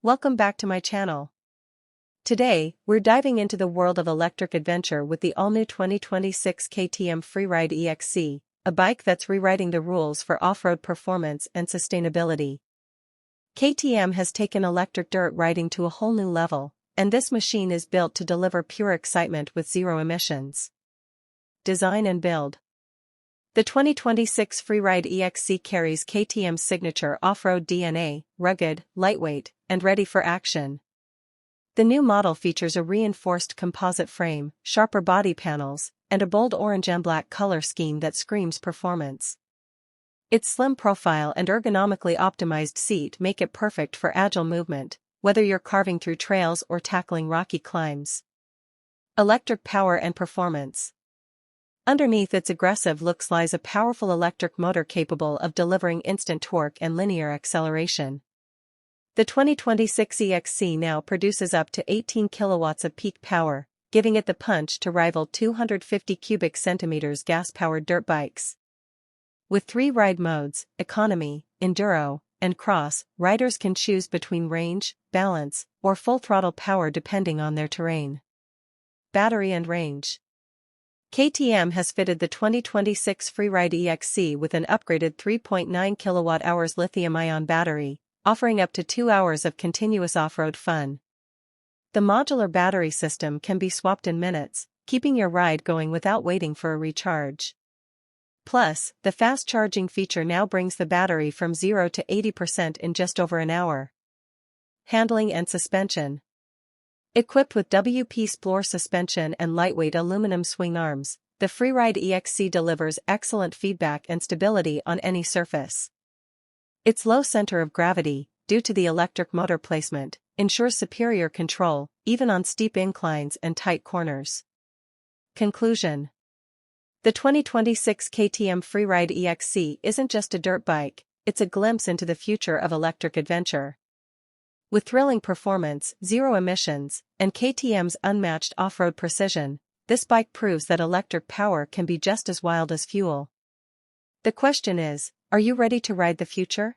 Welcome back to my channel. Today, we're diving into the world of electric adventure with the all-new 2026 KTM Freeride E-XC, a bike that's rewriting the rules for off-road performance and sustainability. KTM has taken electric dirt riding to a whole new level, and this machine is built to deliver pure excitement with zero emissions. Design and build. The 2026 Freeride E-XC carries KTM's signature off-road DNA, rugged, lightweight, and ready for action. The new model features a reinforced composite frame, sharper body panels, and a bold orange and black color scheme that screams performance. Its slim profile and ergonomically optimized seat make it perfect for agile movement, whether you're carving through trails or tackling rocky climbs. Electric power and performance. Underneath its aggressive looks lies a powerful electric motor capable of delivering instant torque and linear acceleration. The 2026 E-XC now produces up to 18 kilowatts of peak power, giving it the punch to rival 250 cubic centimeters gas-powered dirt bikes. With 3 ride modes, economy, enduro, and cross, riders can choose between range, balance, or full throttle power depending on their terrain. Battery and range. KTM has fitted the 2026 Freeride E-XC with an upgraded 3.9 kWh lithium-ion battery, offering up to 2 hours of continuous off-road fun. The modular battery system can be swapped in minutes, keeping your ride going without waiting for a recharge. Plus, the fast charging feature now brings the battery from 0 to 80% in just over an hour. Handling and suspension. Equipped with WP Sploor suspension and lightweight aluminum swing arms, the Freeride E-XC delivers excellent feedback and stability on any surface. Its low center of gravity, due to the electric motor placement, ensures superior control, even on steep inclines and tight corners. Conclusion. The 2026 KTM Freeride E-XC isn't just a dirt bike, it's a glimpse into the future of electric adventure. With thrilling performance, zero emissions, and KTM's unmatched off-road precision, this bike proves that electric power can be just as wild as fuel. The question is, are you ready to ride the future?